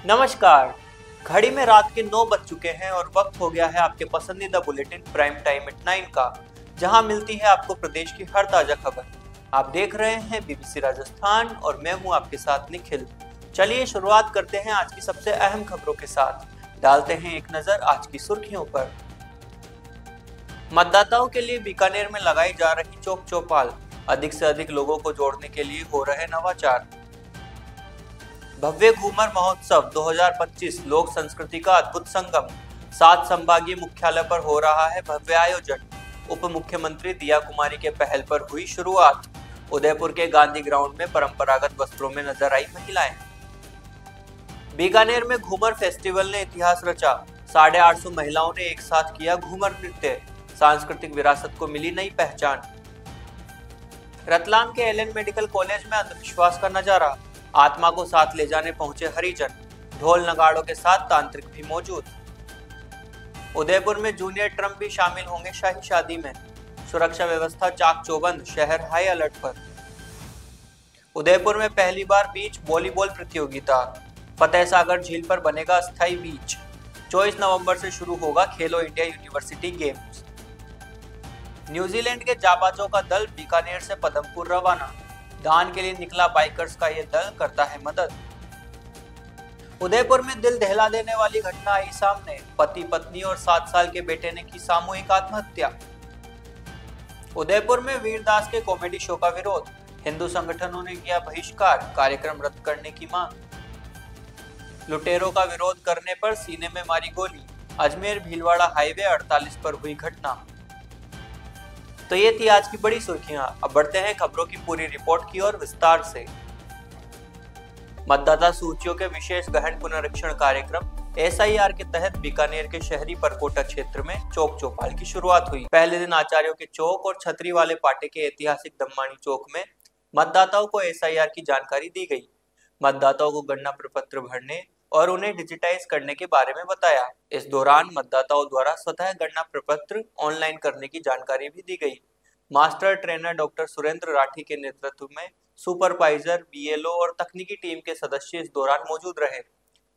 नमस्कार। घड़ी में रात के 9 बज चुके हैं और वक्त हो गया है आपके पसंदीदा बुलेटिन प्राइम टाइम एट 9 का, जहां मिलती है आपको प्रदेश की हर ताजा खबर। आप देख रहे हैं बीबीसी राजस्थान और मैं हूं आपके साथ निखिल। चलिए शुरुआत करते हैं आज की सबसे अहम खबरों के साथ। डालते हैं एक नजर आज की सुर्खियों पर। मतदाताओं के लिए बीकानेर में लगाई जा रही चौक चौपाल, अधिक से अधिक लोगों को जोड़ने के लिए हो रहे नवाचार। भव्य घूमर महोत्सव 2025 लोक संस्कृति का अद्भुत संगम, 7 संभागीय मुख्यालय पर हो रहा है भव्य आयोजन। उप मुख्यमंत्री दिया कुमारी के पहल पर हुई शुरुआत। उदयपुर के गांधी ग्राउंड में परंपरागत वस्त्रों में नजर आई महिलाएं। बीकानेर में घूमर फेस्टिवल ने इतिहास रचा, 850 महिलाओं ने एक साथ किया घूमर नृत्य, सांस्कृतिक विरासत को मिली नई पहचान। रतलाम के एलएन मेडिकल कॉलेज में अंधविश्वास का नजारा, आत्मा को साथ ले जाने पहुंचे हरिजन, ढोल नगाड़ों के साथ तांत्रिक भी मौजूद। उदयपुर में जूनियर ट्रम्प भी शामिल होंगे शाही शादी में, सुरक्षा व्यवस्था चाक चौबंद, शहर हाई अलर्ट पर। उदयपुर में पहली बार बीच वॉलीबॉल प्रतियोगिता, फतेह सागर झील पर बनेगा अस्थायी बीच। 24 नवंबर से शुरू होगा खेलो इंडिया यूनिवर्सिटी गेम्स। न्यूजीलैंड के जाबाजों का दल बीकानेर से पदमपुर रवाना, दान के लिए निकला बाइकर्स का ये दल करता है मदद। उदयपुर में दिल दहला देने वाली घटना आई सामने, पति पत्नी और 7 साल के बेटे ने की सामूहिक आत्महत्या। उदयपुर में वीरदास के कॉमेडी शो का विरोध, हिंदू संगठनों ने किया बहिष्कार, कार्यक्रम रद्द करने की मांग। लुटेरों का विरोध करने पर सीने में मारी गोली, अजमेर भीलवाड़ा हाईवे 48 पर हुई घटना। तो ये थी आज की बड़ी सुर्खियां। अब बढ़ते हैं खबरों की पूरी रिपोर्ट की ओर विस्तार से। मतदाता सूचियों के विशेष गहन पुनरीक्षण कार्यक्रम एसआईआर के तहत बीकानेर के शहरी परकोटा क्षेत्र में चौक चौपाल की शुरुआत हुई। पहले दिन आचार्यों के चौक और छतरी वाले पाटे के ऐतिहासिक दम्मानी चौक में मतदाताओं को एसआईआर की जानकारी दी गई। मतदाताओं को गणना प्रपत्र भरने और उन्हें डिजिटाइज करने के बारे में बताया। इस दौरान मतदाताओं द्वारा स्वतः गणना प्रपत्र ऑनलाइन करने की जानकारी भी दी गई। Master trainer doctor Surendra Rathi के नेतृत्व में सुपरवाइजर, बीएलओ और तकनीकी टीम के सदस्य इस दौरान मौजूद रहे।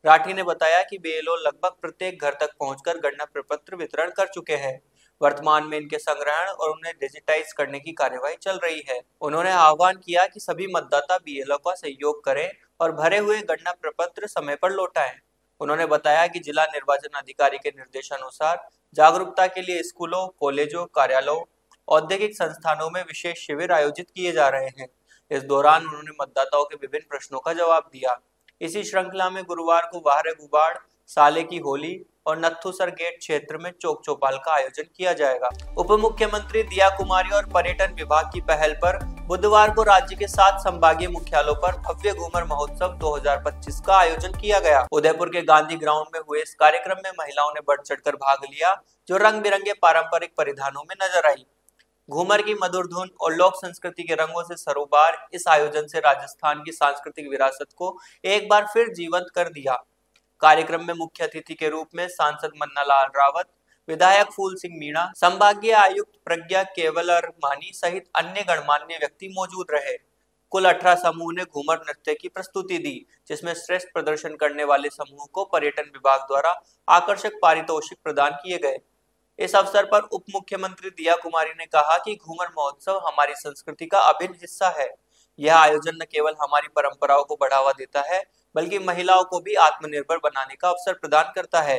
राठी ने बताया कि बीएलओ लगभग प्रत्येक घर तक पहुंचकर गणना प्रपत्र वितरण कर चुके हैं। वर्तमान में इनके संग्रहण और उन्हें डिजिटाइज करने की कार्यवाही चल रही है। उन्होंने आह्वान किया कि सभी मतदाता बीएलओ का सहयोग करें और भरे हुए गणना प्रपत्र समय पर लौटाएं। उन्होंने बताया कि जिला निर्वाचन अधिकारी के निर्देशानुसार जागरूकता के लिए स्कूलों, कॉलेजों, कार्यालयों, औद्योगिक संस्थानों में विशेष शिविर आयोजित किए जा रहे हैं। इस दौरान उन्होंने मतदाताओं के विभिन्न प्रश्नों का जवाब दिया। इसी श्रृंखला में गुरुवार को वाहरे गुबाड़, साले की होली और नत्थूसर गेट क्षेत्र में चौक चौपाल का आयोजन किया जाएगा। उप मुख्यमंत्री दिया कुमारी और पर्यटन विभाग की पहल पर बुधवार को राज्य के 7 संभागीय मुख्यालयों पर भव्य घूमर महोत्सव 2025 का आयोजन किया गया। उदयपुर के गांधी ग्राउंड में हुए इस कार्यक्रम में महिलाओं ने बढ़ चढ़कर भाग लिया, जो रंग बिरंगे पारंपरिक परिधानों में नजर आई। घूमर की मधुर धुन और लोक संस्कृति के रंगों से सरोबार इस आयोजन से राजस्थान की सांस्कृतिक विरासत को एक बार फिर जीवंत कर दिया। कार्यक्रम में मुख्य अतिथि के रूप में सांसद मन्नालाल रावत, विधायक फूल सिंह मीणा, संभागीय आयुक्त प्रज्ञा केवलरमानी सहित अन्य गणमान्य व्यक्ति मौजूद रहे। कुल 18 समूह ने घूमर नृत्य की प्रस्तुति दी, जिसमें श्रेष्ठ प्रदर्शन करने वाले समूह को पर्यटन विभाग द्वारा आकर्षक पारितोषिक प्रदान किए गए। इस अवसर पर उप मुख्यमंत्री दिया कुमारी ने कहा कि घूमर महोत्सव हमारी संस्कृति का अभिन्न हिस्सा है। यह आयोजन न केवल हमारी परंपराओं को बढ़ावा देता है, बल्कि महिलाओं को भी आत्मनिर्भर बनाने का अवसर प्रदान करता है।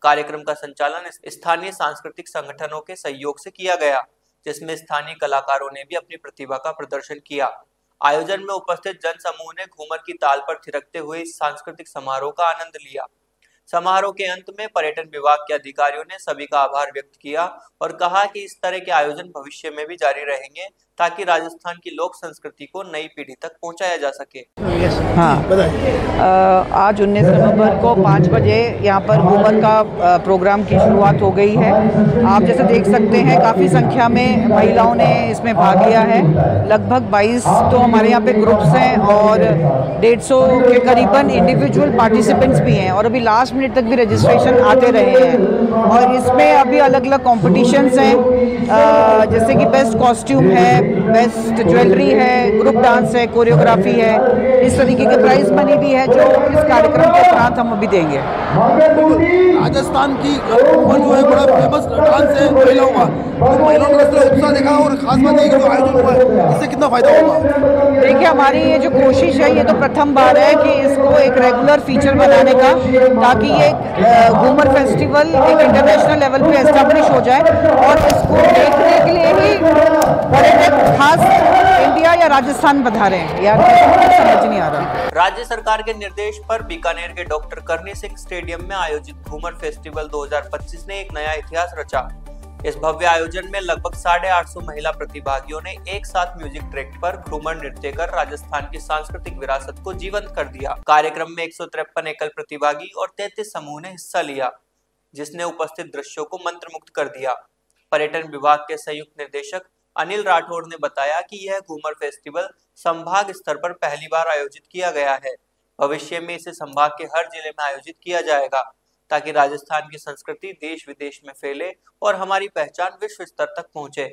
कार्यक्रम का संचालन स्थानीय सांस्कृतिक संगठनों के सहयोग से किया गया, जिसमें स्थानीय कलाकारों ने भी अपनी प्रतिभा का प्रदर्शन किया। आयोजन में उपस्थित जन समूह ने घूमर की ताल पर थिरकते हुए इस सांस्कृतिक समारोह का आनंद लिया। समारोह के अंत में पर्यटन विभाग के अधिकारियों ने सभी का आभार व्यक्त किया और कहा कि इस तरह के आयोजन भविष्य में भी जारी रहेंगे, ताकि राजस्थान की लोक संस्कृति को नई पीढ़ी तक पहुंचाया जा सके। हाँ, आज 19 नवंबर को 5 बजे यहाँ पर घूमर का प्रोग्राम की शुरुआत हो गई है। आप जैसे देख सकते हैं काफ़ी संख्या में महिलाओं ने इसमें भाग लिया है। लगभग 22 तो हमारे यहाँ पे ग्रुप्स हैं और 150 के करीबन इंडिविजुअल पार्टिसिपेंट्स भी हैं और अभी लास्ट मिनट तक भी रजिस्ट्रेशन आते रहे हैं। और इसमें अभी अलग अलग कॉम्पिटिशन्स हैं, जैसे कि बेस्ट कॉस्ट्यूम है, बेस्ट ज्वेलरी है, ग्रुप डांस है, कोरियोग्राफी है, इस तरीके के प्राइज मनी भी है जो इस कार्यक्रम के उपरांत हम अभी देंगे। राजस्थान की घूमर जो है बड़ा फेमस डांस है महिलाओं का, तो महिलाओं ने किस तरह उत्साह देखा और खास बात है कि जो आयोजन हुआ है इससे कितना फायदा होगा? देखिए, हमारी ये जो कोशिश है ये तो प्रथम बार है कि इसको एक रेगुलर फीचर बनाने का, ताकि ये घूमर फेस्टिवल एक इंटरनेशनल लेवल पे एस्टेब्लिश हो जाए और इसको देखने के लिए ही पर्यटक खास इंडिया या राजस्थान पधारे हैं। यार समझ नहीं आ रहा। राज्य सरकार के निर्देश पर बीकानेर के डॉक्टर करनी सिंह स्टेडियम में आयोजित घूमर फेस्टिवल 2025 ने एक नया इतिहास रचा। इस भव्य आयोजन में लगभग 850 महिला प्रतिभागियों ने एक साथ म्यूजिक ट्रैक पर घूमर नृत्य कर राजस्थान की सांस्कृतिक विरासत को जीवंत कर दिया। कार्यक्रम में 153 एकल प्रतिभागी और 33 समूह ने हिस्सा लिया, जिसने उपस्थित दृश्यों को मंत्रमुग्ध कर दिया। पर्यटन विभाग के संयुक्त निदेशक अनिल राठौड़ ने बताया कि यह घूमर फेस्टिवल संभाग स्तर पर पहली बार आयोजित किया गया है। भविष्य में इसे संभाग के हर जिले में आयोजित किया जाएगा, ताकि राजस्थान की संस्कृति देश विदेश में फैले और हमारी पहचान विश्व स्तर तक पहुंचे।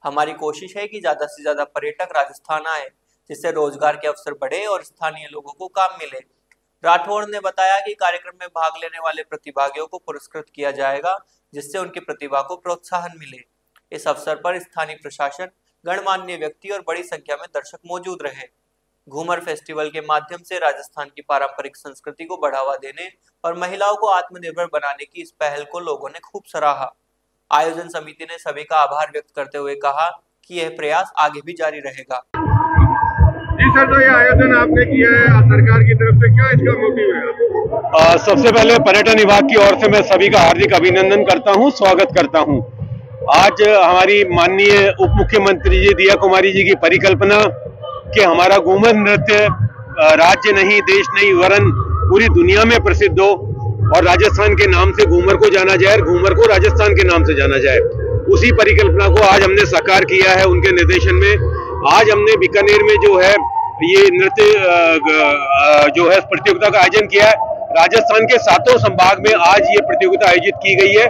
हमारी कोशिश है कि ज्यादा से ज्यादा पर्यटक राजस्थान आए, जिससे रोजगार के अवसर बढ़े और स्थानीय लोगों को काम मिले। राठौड़ ने बताया कि कार्यक्रम में भाग लेने वाले प्रतिभागियों को पुरस्कृत किया जाएगा, जिससे उनकी प्रतिभा को प्रोत्साहन मिले। इस अवसर पर स्थानीय प्रशासन, गणमान्य व्यक्ति और बड़ी संख्या में दर्शक मौजूद रहे। घूमर फेस्टिवल के माध्यम से राजस्थान की पारंपरिक संस्कृति को बढ़ावा देने और महिलाओं को आत्मनिर्भर बनाने की इस पहल को लोगों ने खूब सराहा। आयोजन समिति ने सभी का आभार व्यक्त करते हुए कहा कि यह प्रयास आगे भी जारी रहेगा। जी सर, तो ये आयोजन आपने किया है सरकार की तरफ से, क्या इसका मोटिव है? सबसे पहले पर्यटन विभाग की ओर से मैं सभी का हार्दिक अभिनंदन करता हूं, स्वागत करता हूं। आज हमारी माननीय उप मुख्यमंत्री जी दिया कुमारी जी की परिकल्पना कि हमारा घूमर नृत्य राज्य नहीं, देश नहीं, वरन पूरी दुनिया में प्रसिद्ध हो और राजस्थान के नाम से घूमर को जाना जाए और घूमर को राजस्थान के नाम से जाना जाए, उसी परिकल्पना को आज हमने साकार किया है उनके निर्देशन में। आज हमने बीकानेर में जो है ये नृत्य जो है प्रतियोगिता का आयोजन किया है। राजस्थान के 7 संभाग में आज ये प्रतियोगिता आयोजित की गई है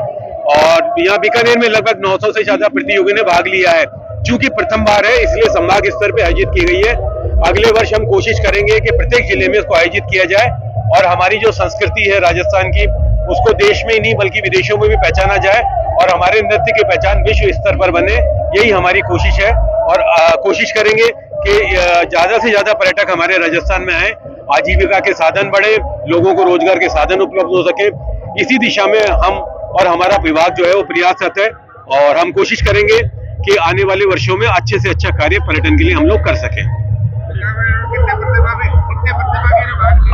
और यहाँ बीकानेर में लगभग 900 से ज्यादा प्रतियोगियों ने भाग लिया है। चूंकि प्रथम बार है इसलिए संभाग स्तर पे आयोजित की गई है। अगले वर्ष हम कोशिश करेंगे कि प्रत्येक जिले में इसको आयोजित किया जाए और हमारी जो संस्कृति है राजस्थान की उसको देश में ही नहीं बल्कि विदेशों में भी पहचाना जाए और हमारे नृत्य की पहचान विश्व स्तर पर बने, यही हमारी कोशिश है। और कोशिश करेंगे कि ज्यादा से ज्यादा पर्यटक हमारे राजस्थान में आए, आजीविका के साधन बढ़े, लोगों को रोजगार के साधन उपलब्ध हो सके। इसी दिशा में हम और हमारा विभाग जो है वो प्रयासरत है और हम कोशिश करेंगे कि आने वाले वर्षों में अच्छे से अच्छा कार्य पर्यटन के लिए हम लोग कर सकें।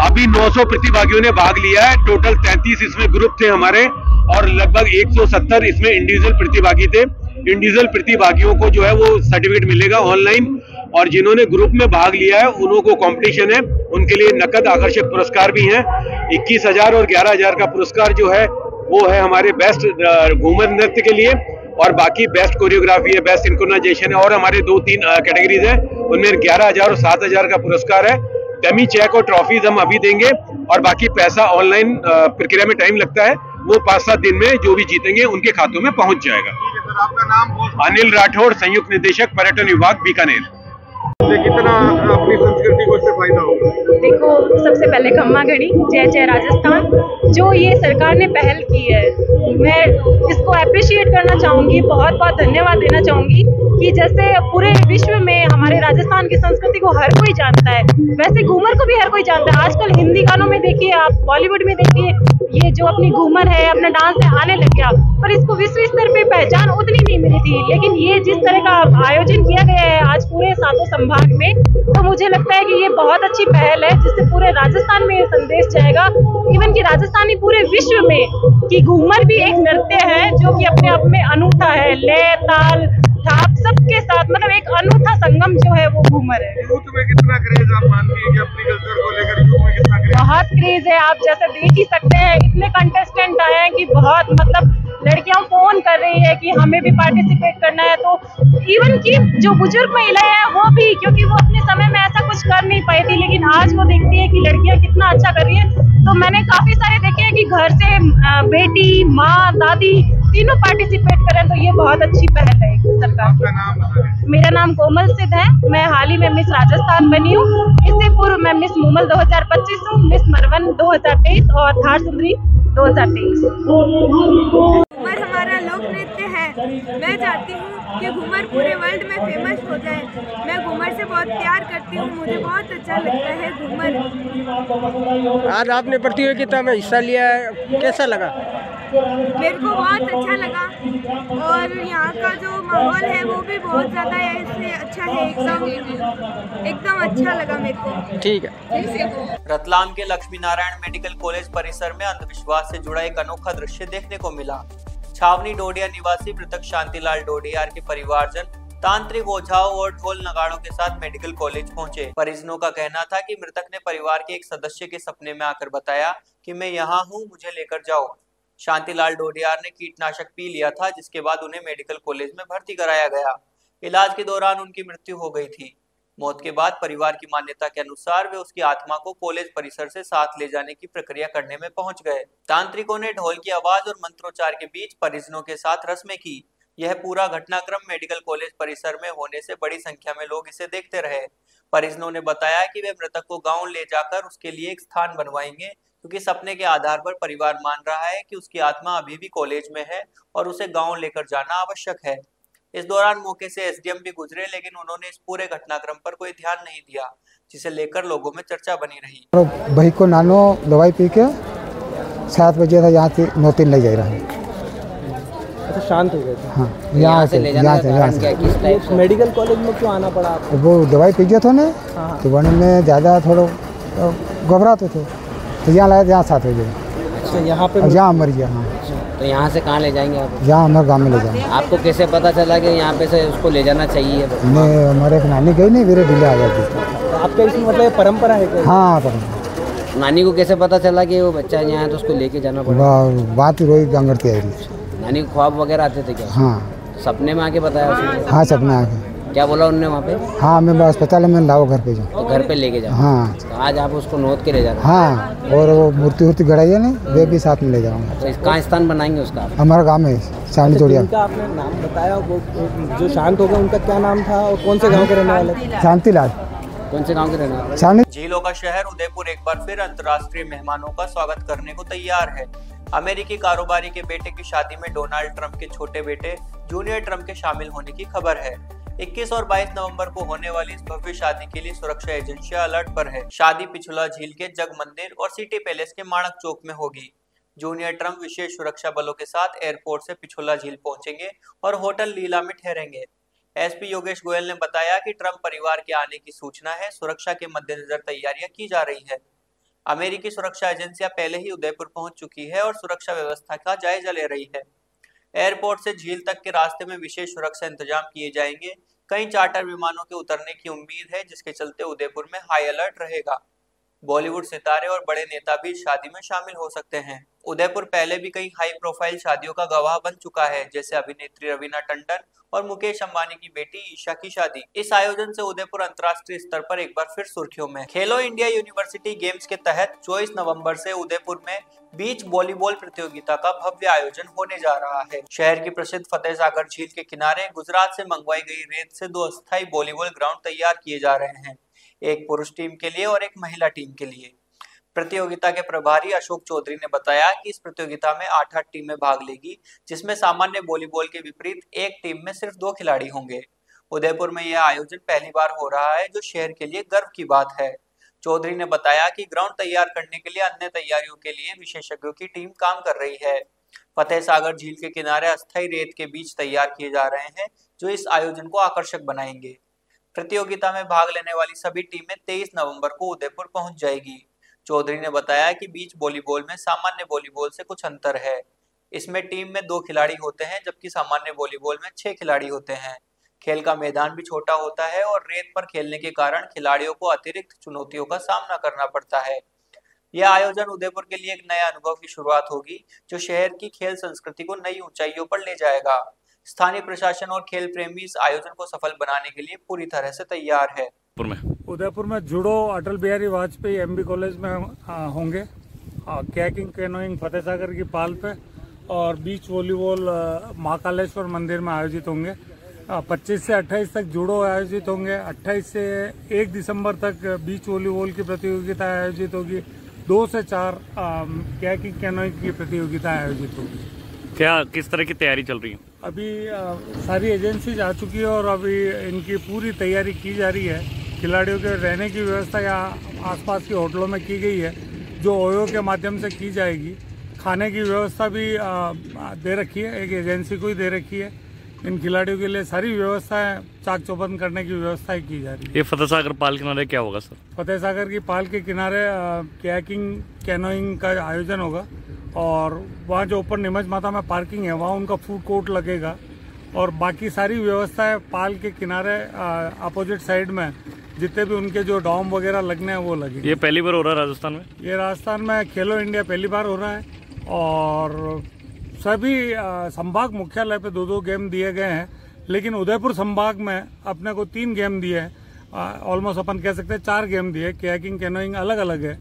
अभी 900 प्रतिभागियों ने भाग लिया है। टोटल 33 इसमें ग्रुप थे हमारे और लगभग 170 इसमें इंडिविजुअल प्रतिभागी थे। इंडिविजुअल प्रतिभागियों को जो है वो सर्टिफिकेट मिलेगा ऑनलाइन और जिन्होंने ग्रुप में भाग लिया है उन्हों को कंपटीशन है, उनके लिए नकद आकर्षक पुरस्कार भी हैं। 21,000 और 11,000 का पुरस्कार जो है वो है हमारे बेस्ट घूमर नृत्य के लिए और बाकी बेस्ट कोरियोग्राफी है, बेस्ट सिंक्रोनाइजेशन है और हमारे 2-3 कैटेगरीज हैं, उनमें 11,000 और 7,000 का पुरस्कार है। डमी चेक और ट्रॉफीज हम अभी देंगे और बाकी पैसा ऑनलाइन प्रक्रिया में टाइम लगता है, वो 5-7 दिन में जो भी जीतेंगे उनके खातों में पहुंच जाएगा। आपका नाम? अनिल राठौड़, संयुक्त निदेशक पर्यटन विभाग बीकानेर। कितना अपनी संस्कृति को इससे फायदा होगा? देखो, सबसे पहले खम्मा घड़ी, जय जय राजस्थान, जो ये सरकार ने पहल की है मैं इसको अप्रिशिएट करना चाहूँगी, बहुत बहुत धन्यवाद देना चाहूँगी कि जैसे पूरे विश्व में हमारे राजस्थान की संस्कृति को हर कोई जानता है, वैसे घूमर को भी हर कोई जानता है। आजकल हिंदी गानों में देखिए, आप बॉलीवुड में देखिए, ये जो अपनी घूमर है, अपना डांस है, आने लग गया, पर इसको विश्व स्तर पे पहचान उतनी नहीं मिली थी। लेकिन ये जिस तरह का आयोजन किया गया है आज पूरे 7 संभाग में, तो मुझे लगता है कि ये बहुत अच्छी पहल है, जिससे पूरे राजस्थान में ये संदेश जाएगा, इवन कि राजस्थानी पूरे विश्व में कि घूमर भी एक नृत्य है जो कि अपने आप में अनूठा है, लय, ताल, थाप सबके साथ, मतलब एक अनूठा संगम जो है वो घूमर है। यूथ में कितना क्रेज आप मानती हैं कि अपनी कल्चर को लेकर यूथ में कितना क्रेज? बहुत क्रेज है, आप जैसे देख ही सकते हैं, इतने कंटेस्टेंट आए हैं कि बहुत, मतलब लड़कियां फोन कर रही है कि हमें भी पार्टिसिपेट करना है। तो इवन कि जो बुजुर्ग महिलाएं हैं वो भी, क्योंकि वो अपने समय में ऐसा कुछ कर नहीं पाई थी, लेकिन आज वो देखती है कि लड़कियां कितना अच्छा कर रही है। तो मैंने काफी सारे देखे हैं कि घर से बेटी, माँ, दादी तीनों पार्टिसिपेट करें तो ये बहुत अच्छी पहल है सरकार। आपका नाम बताएं। मेरा नाम कोमल सिद्ध है। मैं हाल ही में मिस राजस्थान बनी हूँ। इससे पूर्व मैं मिस मूमल 2025 हूँ, मिस मरवन 2023 और थार सुंदरी 2023। घूमर हमारा लोक नृत्य है। मैं चाहती हूँ कि घूमर पूरे वर्ल्ड में फेमस हो जाए। मैं घूमर से बहुत प्यार करती हूँ, मुझे बहुत अच्छा लगता है घूमर। आज आपने प्रतियोगिता में हिस्सा लिया है, कैसा लगा? मेरे को बहुत अच्छा लगा और यहाँ का जो माहौल है वो भी बहुत ज़्यादा ऐसे अच्छा है, एकदम अच्छा लगा मेरे को। ठीक है। रतलाम के लक्ष्मी नारायण मेडिकल कॉलेज परिसर में अंधविश्वास से जुड़ा एक अनोखा दृश्य देखने को मिला। छावनी डोडिया निवासी मृतक शांतिलाल डोडियार के परिवारजन तांत्रिक ओझाओं और ढोल नगाड़ों के साथ मेडिकल कॉलेज पहुंचे। परिजनों का कहना था कि मृतक ने परिवार के एक सदस्य के सपने में आकर बताया कि मैं यहाँ हूँ, मुझे लेकर जाओ। शांतिलाल डोडियार ने कीटनाशक पी लिया था, जिसके बाद उन्हें मेडिकल कॉलेज में भर्ती कराया गया। इलाज के दौरान उनकी मृत्यु हो गई थी। मौत के बाद परिवार की मान्यता के अनुसार वे उसकी आत्मा को कॉलेज परिसर से साथ ले जाने की प्रक्रिया करने में पहुंच गए। तांत्रिकों ने ढोल की आवाज और मंत्रोच्चार के बीच परिजनों के साथ रस्में की। यह पूरा घटनाक्रम मेडिकल कॉलेज परिसर में होने से बड़ी संख्या में लोग इसे देखते रहे। परिजनों ने बताया कि वे मृतक को गांव ले जाकर उसके लिए एक स्थान बनवाएंगे, क्योंकि सपने के आधार पर परिवार मान रहा है कि उसकी आत्मा अभी भी कॉलेज में है और उसे गांव लेकर जाना आवश्यक है। इस दौरान मौके से एसडीएम भी गुजरे, लेकिन उन्होंने इस पूरे घटनाक्रम पर कोई ध्यान नहीं दिया, जिसे लेकर लोगों में चर्चा बनी रही। भाई को नानो दवाई पी के 7 बजे था, यहाँ से 9-3 ले जा रहा है। अच्छा, शांत हो गए थे। हाँ, यहाँ से मेडिकल कॉलेज में क्यों आना पड़ा आपको? वो दवाई पी गया था ना, तो वन में ज़्यादा थोड़ा घबराते थे, तो यहाँ लाया, यहाँ 7 बजे। अच्छा, यहाँ पे यहाँ मर गया। हाँ, तो यहाँ से कहाँ ले जाएंगे आप? यहाँ हमारे गाँव में ले जाएंगे। आपको कैसे पता चला कि यहाँ पे से उसको ले जाना चाहिए? नहीं, हमारे एक नानी गई नहीं, मेरे डिले आ गई थी। तो आपका इसमें मतलब परंपरा है क्या? हाँ, परंपरा। नानी को कैसे पता चला कि वो बच्चा यहाँ है तो उसको लेके जाना पड़ा? बात ही रोई गंगड़ती आई थी। नानी को ख्वाब वगैरह आते थे क्या? हाँ, सपने में आके बताया उसने? हाँ, सपना आ गया। क्या बोला उन्होंने वहाँ पे? हाँ, मैं अस्पताल में लाओ, घर पे जाओ। तो घर पे लेके जाओ। हाँ, तो आज आप उसको नोत के ले जा रहे हैं? हाँ, और वो मूर्ति गढ़ाई है ना, वे भी साथ में ले जाऊँगा। तो कहाँ स्थान बनाएंगे उसका? हमारा गाँव में शांति डोडिया। उनका आपने नाम बताया, वो जो शांत हो गया उनका क्या नाम था और कौन से गाँव के रहने वाले? शांतिलाल। कौन से गाँव के रहने वाले? झीलों का शहर उदयपुर एक बार फिर अंतर्राष्ट्रीय मेहमानों का स्वागत करने को तैयार है। अमेरिकी कारोबारी के बेटे की शादी में डोनाल्ड ट्रंप के छोटे बेटे जूनियर ट्रंप के शामिल होने की खबर है। 21 और 22 नवंबर को होने वाली इस भव्य शादी के लिए सुरक्षा एजेंसियां अलर्ट पर है। शादी पिछुला झील के जग मंदिर और सिटी पैलेस के माणक चौक में होगी। जूनियर ट्रंप विशेष सुरक्षा बलों के साथ एयरपोर्ट से पिछुला झील पहुंचेंगे और होटल लीला में ठहरेंगे। एसपी योगेश गोयल ने बताया कि ट्रंप परिवार के आने की सूचना है, सुरक्षा के मद्देनजर तैयारियां की जा रही है। अमेरिकी सुरक्षा एजेंसियां पहले ही उदयपुर पहुंच चुकी है और सुरक्षा व्यवस्था का जायजा ले रही है। एयरपोर्ट से झील तक के रास्ते में विशेष सुरक्षा इंतजाम किए जाएंगे। कई चार्टर विमानों के उतरने की उम्मीद है, जिसके चलते उदयपुर में हाई अलर्ट रहेगा। बॉलीवुड सितारे और बड़े नेता भी शादी में शामिल हो सकते हैं। उदयपुर पहले भी कई हाई प्रोफाइल शादियों का गवाह बन चुका है, जैसे अभिनेत्री रवीना टंडन और मुकेश अंबानी की बेटी ईशा की शादी। इस आयोजन से उदयपुर अंतर्राष्ट्रीय स्तर पर एक बार फिर सुर्खियों में। खेलो इंडिया यूनिवर्सिटी गेम्स के तहत 24 नवंबर से उदयपुर में बीच वॉलीबॉल प्रतियोगिता का भव्य आयोजन होने जा रहा है। शहर की प्रसिद्ध फतेह सागर झील के किनारे गुजरात से मंगवाई गई रेत से 2 अस्थायी वॉलीबॉल ग्राउंड तैयार किए जा रहे हैं, एक पुरुष टीम के लिए और एक महिला टीम के लिए। प्रतियोगिता के प्रभारी अशोक चौधरी ने बताया कि इस प्रतियोगिता में 8 टीमें भाग लेगी, जिसमें सामान्य वॉलीबॉल के विपरीत एक टीम में सिर्फ 2 खिलाड़ी होंगे। उदयपुर में यह आयोजन पहली बार हो रहा है, जो शहर के लिए गर्व की बात है। चौधरी ने बताया कि ग्राउंड तैयार करने के लिए अन्य तैयारियों के लिए विशेषज्ञों की टीम काम कर रही है। फतेह सागर झील के किनारे अस्थायी रेत के बीज तैयार किए जा रहे हैं, जो इस आयोजन को आकर्षक बनाएंगे। प्रतियोगिता में भाग लेने वाली सभी टीमें 23 नवंबर को उदयपुर पहुंच जाएगी। चौधरी ने बताया कि बीच वॉलीबॉल में सामान्य वॉलीबॉल से कुछ अंतर है। इसमें टीम में 2 खिलाड़ी होते हैं, जबकि सामान्य वॉलीबॉल में 6 खिलाड़ी होते हैं। खेल का मैदान भी छोटा होता है और रेत पर खेलने के कारण खिलाड़ियों को अतिरिक्त चुनौतियों का सामना करना पड़ता है। यह आयोजन उदयपुर के लिए एक नए अनुभव की शुरुआत होगी, जो शहर की खेल संस्कृति को नई ऊंचाइयों पर ले जाएगा। स्थानीय प्रशासन और खेल प्रेमी इस आयोजन को सफल बनाने के लिए पूरी तरह से तैयार है। उदयपुर में judo Atal Bihari Vajpayee MB college में होंगे, कैकिंग कैनोइंग फतेह सागर की पाल पे, और बीच वॉलीबॉल महाकालेश्वर मंदिर में आयोजित होंगे। 25 से 28 तक जूडो आयोजित होंगे। 28 से 1 दिसंबर तक बीच वॉलीबॉल की प्रतियोगिता आयोजित होगी। 2 से 4 कैकिंग कैनोइंग की प्रतियोगिता आयोजित होगी। क्या किस तरह की तैयारी चल रही है? अभी सारी एजेंसीज आ चुकी है और अभी इनकी पूरी तैयारी की जा रही है। खिलाड़ियों के रहने की व्यवस्था यहाँ आसपास के होटलों में की गई है, जो ओयो के माध्यम से की जाएगी। खाने की व्यवस्था भी दे रखी है, एक एजेंसी को ही दे रखी है। इन खिलाड़ियों के लिए सारी व्यवस्थाएं चाक चौबंद करने की व्यवस्थाएं की जा रही है। ये फतेह सागर पाल किनारे क्या होगा सर? फतेह सागर की पाल के किनारे कैकिंग कैनोइंग का आयोजन होगा और वहाँ जो ऊपर नीमच माता में पार्किंग है वहाँ उनका फूड कोर्ट लगेगा और बाकी सारी व्यवस्थाएं पाल के किनारे अपोजिट साइड में जितने भी उनके जो डॉम वगैरह लगने हैं वो लगेंगे। ये पहली बार हो रहा है राजस्थान में? ये राजस्थान में खेलो इंडिया पहली बार हो रहा है और सभी संभाग मुख्यालय पे 2-2 गेम दिए गए हैं, लेकिन उदयपुर संभाग में अपने को 3 गेम दिए हैं। ऑलमोस्ट अपन कह सकते हैं 4 गेम दिए। कैकिंग कैनोइंग अलग अलग है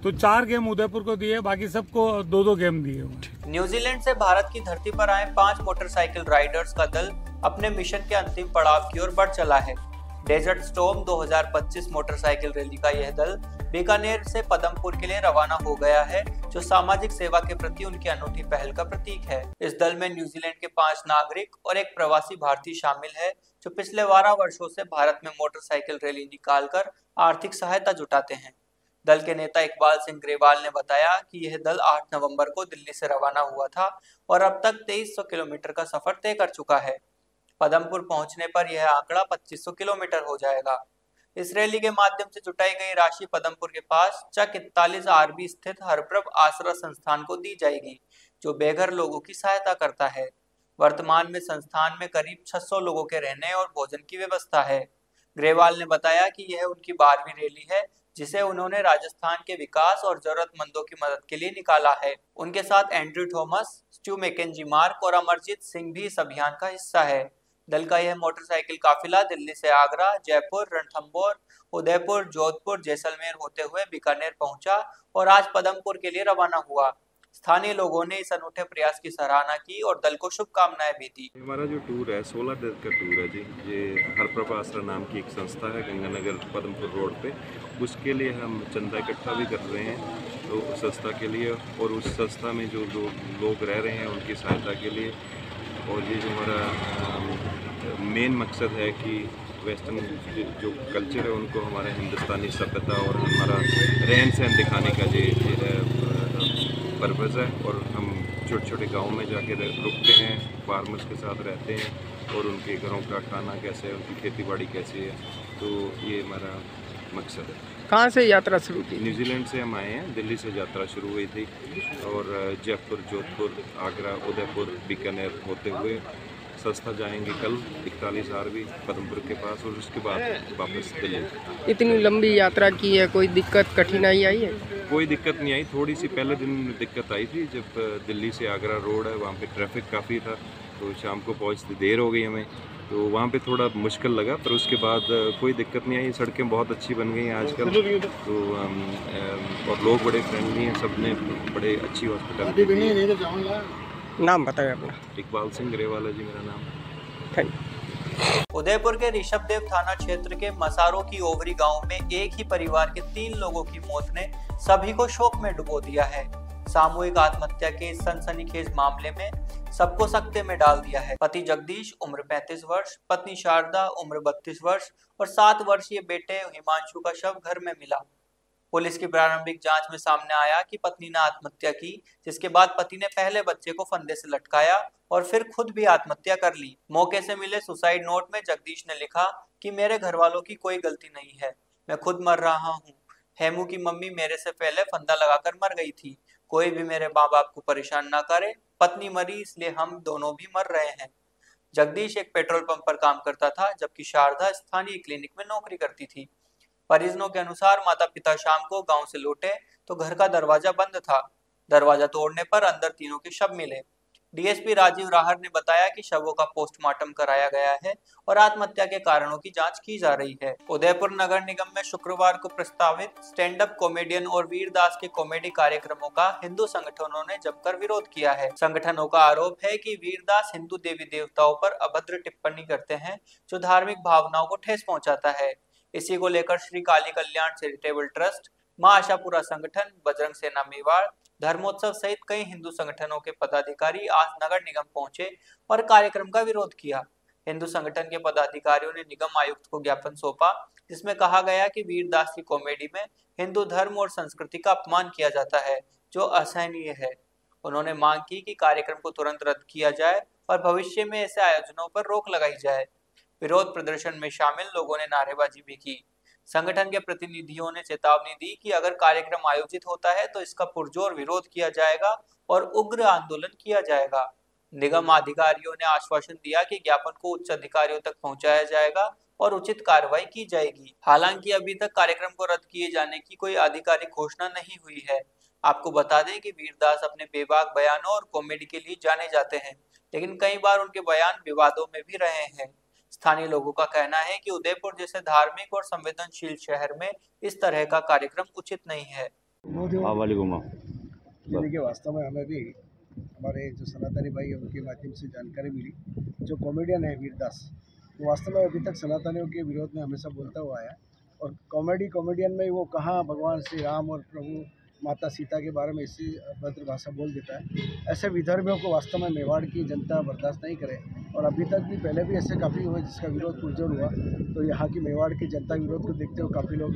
तो 4 गेम उदयपुर को दिए, बाकी सबको 2-2 गेम दिए। न्यूजीलैंड से भारत की धरती पर आए 5 मोटरसाइकिल राइडर्स का दल अपने मिशन के अंतिम पड़ाव की ओर बढ़ चला है। डेजर्ट स्टॉर्म 2025 मोटरसाइकिल रैली का यह दल बीकानेर से पदमपुर के लिए रवाना हो गया है, जो सामाजिक सेवा के प्रति उनकी अनूठी पहल का प्रतीक है। इस दल में न्यूजीलैंड के 5 नागरिक और एक प्रवासी भारतीय शामिल है, जो पिछले 12 वर्षों से भारत में मोटरसाइकिल रैली निकालकर आर्थिक सहायता जुटाते हैं। दल के नेता इकबाल सिंह ग्रेवाल ने बताया कि यह दल 8 नवंबर को दिल्ली से रवाना हुआ था और अब तक 2300 किलोमीटर का सफर तय कर चुका है। पदमपुर पहुंचने पर यह आंकड़ा 2500 किलोमीटर हो जाएगा। इस रैली के माध्यम से जुटाई गई राशि पदमपुर के पास चक 41 आरबी स्थित हरप्रभ आसरा संस्थान को दी जाएगी, जो बेघर लोगों की सहायता करता है। वर्तमान में संस्थान में करीब 600 लोगों के रहने और भोजन की व्यवस्था है। ग्रेवाल ने बताया कि यह उनकी 12वीं रैली है, जिसे उन्होंने राजस्थान के विकास और जरूरतमंदों की मदद के लिए निकाला है। उनके साथ Andrew Thomas, Stu Mackenzie Mark और अमरजीत सिंह भी इस अभियान का हिस्सा है। दल का यह मोटरसाइकिल काफिला दिल्ली से आगरा, जयपुर, रणथंभौर, उदयपुर, जोधपुर, जैसलमेर होते हुए बीकानेर पहुंचा और आज पदमपुर के लिए रवाना हुआ। स्थानीय लोगों ने इस अनूठे प्रयास की सराहना की और दल को शुभकामनाएं भी दी। हमारा जो टूर है 16 दिन का टूर है जी। ये हरप्रभ आसरा नाम की एक संस्था है गंगानगर पदमपुर रोड पे, उसके लिए हम चंदा इकट्ठा भी कर रहे हैं तो उस संस्था के लिए और उस संस्था में जो लोग रह रहे हैं उनकी सहायता के लिए। और ये जो हमारा मेन मकसद है कि वेस्टर्न जो कल्चर है उनको हमारे हिंदुस्तानी सभ्यता और हमारा रहन सहन दिखाने का पर्पज़ है। और हम छोटे छोटे गाँव में जाके रुकते हैं, फार्मर्स के साथ रहते हैं और उनके घरों का खाना कैसे है, उनकी खेती बाड़ी कैसी है, तो ये हमारा मकसद है। कहाँ से यात्रा शुरू की? न्यूजीलैंड से हम आए हैं, दिल्ली से यात्रा शुरू हुई थी और जयपुर, जोधपुर, आगरा, उदयपुर, बीकानेर होते हुए संस्था जाएंगे कल 41 आरबी पदमपुर के पास और उसके बाद वापस दिल्ली। इतनी लंबी यात्रा की है, कोई दिक्कत कठिनाई आई है? कोई दिक्कत नहीं आई, थोड़ी सी पहले दिन दिक्कत आई थी जब दिल्ली से आगरा रोड है, वहाँ पे ट्रैफिक काफ़ी था तो शाम को पहुँचते देर हो गई हमें, तो वहाँ पे थोड़ा मुश्किल लगा, पर उसके बाद कोई दिक्कत नहीं आई। सड़कें बहुत अच्छी बन गई हैं आजकल तो और लोग बड़े फ्रेंडली हैं, सब ने बड़े अच्छी हॉस्पिटल। नाम बताएं अपना। इकबाल सिंह ग्रेवाल है जी मेरा नाम। थैंक। उदयपुर के ऋषभदेव थाना क्षेत्र के मसारों की ओवरी गांव में एक ही परिवार के 3 लोगों की मौत ने सभी को शोक में डुबो दिया है। सामूहिक आत्महत्या के इस सनसनीखेज मामले में सबको सकते में डाल दिया है। पति जगदीश उम्र 35 वर्ष, पत्नी शारदा उम्र 32 वर्ष और 7 वर्षीय बेटे हिमांशु का शव घर में मिला। पुलिस की प्रारंभिक जांच में सामने आया कि पत्नी ने आत्महत्या की, जिसके बाद पति ने पहले बच्चे को फंदे से लटकाया और फिर खुद भी आत्महत्या कर ली। मौके से मिले सुसाइड नोट में जगदीश ने लिखा कि मेरे घर वालों की कोई गलती नहीं है, मैं खुद मर रहा हूँ। हेमू की मम्मी मेरे से पहले फंदा लगाकर मर गई थी, कोई भी मेरे माँ बाप को परेशान ना करे, पत्नी मरी इसलिए हम दोनों भी मर रहे हैं। जगदीश एक पेट्रोल पंप पर काम करता था, जबकि शारदा स्थानीय क्लिनिक में नौकरी करती थी। परिजनों के अनुसार माता पिता शाम को गांव से लौटे तो घर का दरवाजा बंद था। दरवाजा तोड़ने पर अंदर तीनों के शव मिले। डीएसपी राजीव राहर ने बताया कि शवों का पोस्टमार्टम कराया गया है और आत्महत्या के कारणों की जांच की जा रही है। उदयपुर नगर निगम में शुक्रवार को प्रस्तावित स्टैंड अप कॉमेडियन और वीरदास के कॉमेडी कार्यक्रमों का हिंदू संगठनों ने जमकर विरोध किया है। संगठनों का आरोप है कि वीरदास हिंदू देवी देवताओं पर अभद्र टिप्पणी करते हैं जो धार्मिक भावनाओं को ठेस पहुंचाता है। इसी को लेकर श्री काली कल्याण चैरिटेबल ट्रस्ट, मां आशापुरा संगठन, बजरंग सेना मेवाड़, धर्मोत्सव सहित कई हिंदू संगठनों के पदाधिकारी आज नगर निगम पहुंचे और कार्यक्रम का विरोध किया। हिंदू संगठन के पदाधिकारियों ने निगम आयुक्त को ज्ञापन सौंपा जिसमें कहा गया कि वीरदास की कॉमेडी में हिंदू धर्म और संस्कृति का अपमान किया जाता है जो असहनीय है। उन्होंने मांग की कि कार्यक्रम को तुरंत रद्द किया जाए और भविष्य में ऐसे आयोजनों पर रोक लगाई जाए। विरोध प्रदर्शन में शामिल लोगों ने नारेबाजी भी की। संगठन के प्रतिनिधियों ने चेतावनी दी कि अगर कार्यक्रम आयोजित होता है तो इसका पुरजोर विरोध किया जाएगा और उग्र आंदोलन किया जाएगा। निगम अधिकारियों ने आश्वासन दिया कि ज्ञापन को उच्च अधिकारियों तक पहुंचाया जाएगा और उचित कार्रवाई की जाएगी। हालांकि अभी तक कार्यक्रम को रद्द किए जाने की कोई आधिकारिक घोषणा नहीं हुई है। आपको बता दें कि वीरदास अपने बेबाक बयानों और कॉमेडी के लिए जाने जाते हैं, लेकिन कई बार उनके बयान विवादों में भी रहे हैं। स्थानीय लोगों का कहना है कि उदयपुर जैसे धार्मिक और संवेदनशील शहर में इस तरह का कार्यक्रम उचित नहीं है। देखिए, वास्तव में हमें भी हमारे जो सनातनी भाई है उनके माध्यम से जानकारी मिली। जो कॉमेडियन है वीरदास, वो वास्तव में अभी तक सनातनियों के विरोध में हमेशा बोलता हुआ आया और कॉमेडियन में वो कहाँ भगवान श्री राम और प्रभु माता सीता के बारे में इसी अभद्र भाषा बोल देता है। ऐसे विधर्मियों को वास्तव में मेवाड़ की जनता बर्दाश्त नहीं करे और अभी तक भी पहले भी ऐसे काफ़ी हुए जिसका विरोध पुरजोर हुआ। तो यहाँ की मेवाड़ की जनता विरोध को देखते हुए काफ़ी लोग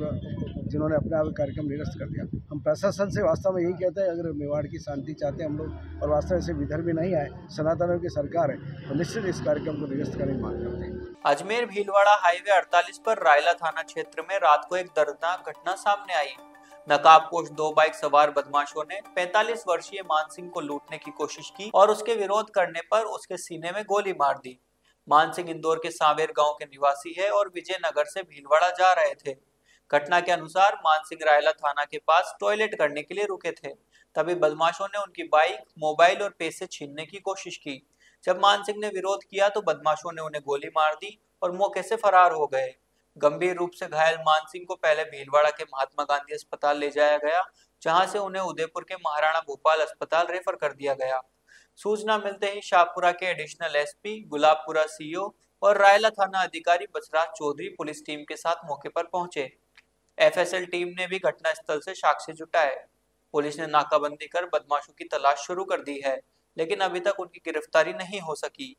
जिन्होंने अपने आप कार्यक्रम निरस्त कर दिया। हम प्रशासन से वास्तव में यही कहते हैं, अगर मेवाड़ की शांति चाहते हैं हम लोग और वास्तव में ऐसे विधर्मी नहीं आए, सनातनियों की सरकार है, तो निश्चित इस कार्यक्रम को निरस्त करने की मांग करते हैं। अजमेर भीलवाड़ा हाईवे 48 पर रायला थाना क्षेत्र में रात को एक दर्दनाक घटना सामने आई। नकाबपोश 2 बाइक सवार बदमाशों ने 45 वर्षीय मान सिंह को लूटने की कोशिश की और उसके विरोध करने पर उसके सीने में गोली मार दी। मान सिंह इंदौर के सांवेर गांव के निवासी है और विजयनगर से भीलवाड़ा जा रहे थे। घटना के अनुसार मान सिंह रायला थाना के पास टॉयलेट करने के लिए रुके थे। तभी बदमाशों ने उनकी बाइक, मोबाइल और पैसे छीनने की कोशिश की। जब मान सिंह ने विरोध किया तो बदमाशों ने उन्हें गोली मार दी और मौके से फरार हो गए। गंभीर रूप से घायल मान सिंह को पहले भीलवाड़ा के महात्मा गांधी अस्पताल ले जाया गया, जहां से उन्हें उदयपुर के महाराणा भोपाल अस्पताल रेफर कर दिया गया। सूचना मिलते ही शाहपुरा के एडिशनल एसपी, गुलाबपुरा सीओ और रायला थाना अधिकारी बसराज चौधरी पुलिस टीम के साथ मौके पर पहुंचे। एफएसएल टीम ने भी घटनास्थल से साक्ष्य जुटाए। पुलिस ने नाकाबंदी कर बदमाशों की तलाश शुरू कर दी है, लेकिन अभी तक उनकी गिरफ्तारी नहीं हो सकी।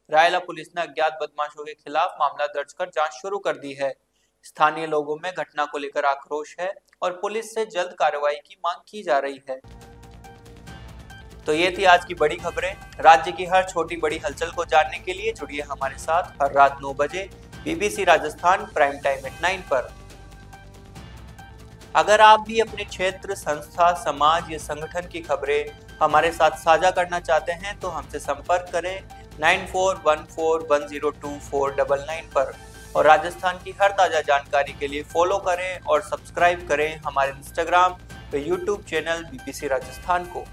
रायला पुलिस ने अज्ञात बदमाशों के खिलाफ मामला दर्ज कर जांच शुरू कर दी है। स्थानीय लोगों में घटना को लेकर आक्रोश है और पुलिस से जल्द कार्रवाई की मांग की जा रही है। तो ये थी आज की बड़ी खबरें। राज्य की हर छोटी बड़ी हलचल को जानने के लिए जुड़िए हमारे साथ हर रात 9 बजे BBC Rajasthan prime time at 9 पर। अगर आप भी अपने क्षेत्र, संस्था, समाज या संगठन की खबरें हमारे साथ साझा करना चाहते हैं तो हमसे संपर्क करें 9414102499 पर और राजस्थान की हर ताजा जानकारी के लिए फॉलो करें और सब्सक्राइब करें हमारे इंस्टाग्राम व यूट्यूब चैनल बीबीसी राजस्थान को।